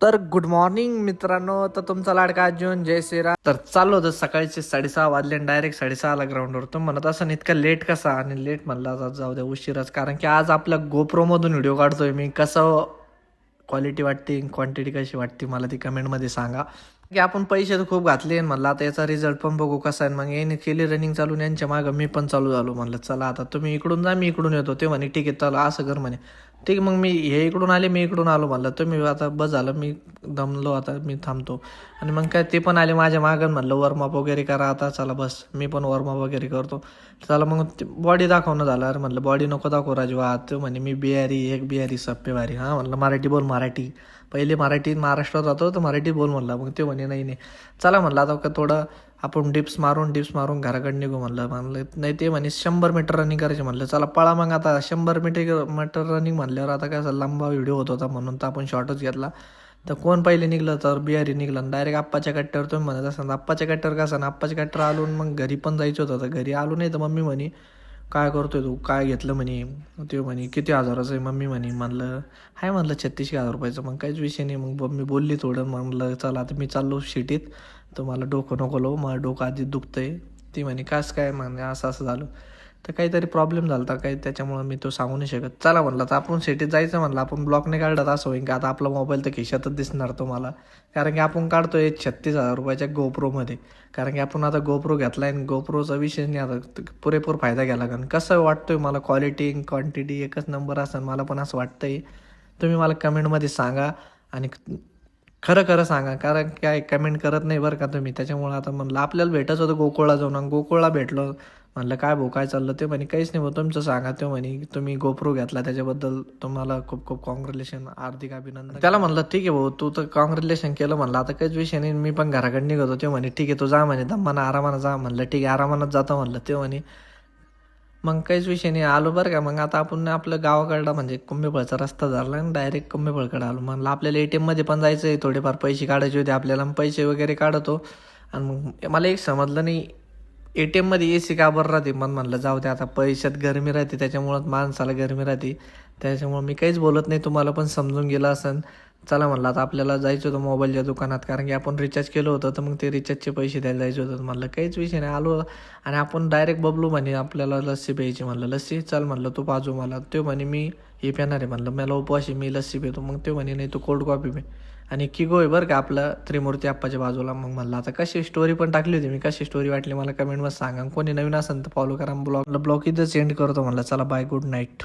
तर good morning मित्रांनो. तर तुमचा लाडका अर्जुन, जय श्रीराम. तर चाललो होतं सकाळचे 6:30 वाजले आणि डायरेक्ट 6:30ला ग्राउंडवर. तो म्हणत असं इतका लेट कसा, आणि लेट म्हणला आता जाऊ द्या उशिराच, कारण की आज आपल्या गोप्रो मधून व्हिडिओ काढतोय मी. कसं क्वालिटी वाटते, क्वांटिटी कशी वाटते मला ती कमेंटमध्ये सांगा. की आपण पैसे तर खूप घातले म्हणलं, आता याचा रिझल्ट पण बघू कसा आहे. मग याने केली रनिंग चालून, यांच्या मागं मी पण चालू झालो. म्हणलं चला आता तुम्ही इकडून जा, मी इकडून येतो. ते म्हणे ठीक आहे चला असं कर म्हणे. ठीक मग मी हे इकडून आले, मी इकडून आलो. म्हणलं तुम्ही आता बस झालं, मी दमलो, आता मी थांबतो. आणि मग काय ते पण आले माझ्या मागं. म्हणलं वॉर्मअप वगैरे करा आता, चला बस मी पण वॉर्मअप वगैरे करतो. चला मग बॉडी दाखवणं झालं. अरे म्हणलं बॉडी नको दाखव राजू, तो म्हणे मी बिहारी, एक बिहारी सप्पे भारी. हां म्हणलं मराठी बोल, मराठी पहिले मराठी महाराष्ट्रात राहतो तर मराठी बोल म्हणला. मग ते म्हणे नाही चला म्हणलं आता का थोडं आपण डिप्स मारून घराकडे निघू म्हणलं. नाही ते म्हणे 100 मीटर रनिंग करायचे. म्हणलं चला पळा मग आता. 100 मीटर रनिंग म्हणल्यावर आता काय लांबा व्हिडिओ होत होता म्हणून तर आपण शॉर्टच घेतला. तर कोण पहिले निघलं, तर बिहारी निघलं. डायरेक्ट आप्पाच्या कट्ट्यावर तुम्ही म्हणत असाल आप्पाच्या कट्ट्यावर कसं ना, आप्पाच्या कट्ट्यावर आलून मग घरी पण जायचं होतं. तर घरी आलो नाही तर मम्मी म्हणे काय करतोय तू, काय घेतलं म्हणे. ते म्हणे किती हजाराचं आहे मम्मी म्हणे. म्हणलं हाय म्हणलं 36,000 रुपयाचं. मग काहीच विषय नाही. मग मी बोलली थोडं. म्हणलं चला आता मी चाललो शिटीत, तर मला डोकं नको लो, मला डोकं आधीच दुखतंय. ती म्हणे कास काय, म्हणे असं झालं. तर काहीतरी प्रॉब्लेम झाला होता काही, त्याच्यामुळं मी तो सांगू नाही शकत. चला म्हणलं तर आपण सिटीत जायचं म्हणलं. आपण ब्लॉकने काढत असं होईन का आता आपला मोबाईल तर खिशातच दिसणार तुम्हाला, कारण की आपण काढतोय 36,000 रुपयाच्या गोप्रोमध्ये. कारण की आपण आता गोप्रो घेतला आहे आणि गोप्रोचा विषय नाही, आता पुरेपूर फायदा घ्यायला. कारण कसं वाटतोय मला, क्वालिटी क्वांटिटी एकच नंबर असेल, मला पण असं वाटतंय. तुम्ही मला कमेंटमध्ये सांगा आणि खरं सांगा, कारण काय कमेंट करत नाही बरं का तुम्ही. त्याच्यामुळं आता म्हणलं आपल्याला भेटायचं होतं गोकुळला जाऊन, आणि गोकुळला भेटलो. म्हणलं काय भाऊ काय चाललं. ते म्हणे काहीच नाही भाऊ तुमचं सांगा. ते म्हणे तुम्ही गोप्रो घेतला त्याच्याबद्दल तुम्हाला खूप खूप कॉंग्रॅच्युलेशन, हार्दिक अभिनंदन. त्याला म्हणलं ठीक आहे भाऊ, तू तर कॉंग्रॅच्युलेशन केलं. म्हणलं आता काहीच विषय नाही, मी पण घराकडे निघतो. ते म्हणे ठीक आहे तू जा म्हणे, दम्मानं आरामानं जा. म्हणलं ठीक आहे आरामानच जातो म्हणलं. ते म्हणे मग काहीच विषय नाही, आलो बरं का. मग आता आपण आपलं गावाकडला म्हणजे कुंभेफळचा रस्ता झाला आणि डायरेक्ट कुंभेफळकडे आलो. म्हणलं आपल्याला ATMमध्ये पण जायचं आहे, थोडेफार पैसे काढायचे होते आपल्याला. पैसे वगैरे काढतो. आणि मग मला एक समजलं नाही, ATMमध्ये AC का बरं राहते. मग म्हणलं जाऊ दे आता, पैशात गरमी राहते त्याच्यामुळं माणसाला गरमी राहते. त्याच्यामुळं मी काहीच बोलत नाही, तुम्हाला पण समजून गेलं असेल. चला म्हणलं आता आपल्याला जायचं होतं मोबाईलच्या दुकानात, कारण की आपण रिचार्ज केलं होतं. तर मग ते रिचार्जचे पैसे द्यायला जायचं होतं. म्हणलं काहीच विषय नाही, आलो. आणि आपण डायरेक्ट बबलू म्हणे आपल्याला लस्सी प्यायची. म्हणलं लस्सी चल म्हणलं तू पाजू मला. तो म्हणे मी हे पिणार आहे. म्हणलं मला उपवाशी, मी लस्सी पितो. मग ते म्हणे नाही तू कोल्ड कॉफी पे. आणि किगो आहे बरं का आपलं त्रिमूर्ती आप्पाच्या बाजूला. मग म्हणलं आता कशी स्टोरी पण टाकली होती मी, कशी स्टोरी वाटली मला कमेंटमध्ये सांगा. कोणी नवीन असेल तर फॉलो करा. ब्लॉग इथं सेंड करतो. म्हणलं चला बाय, गुड नाईट.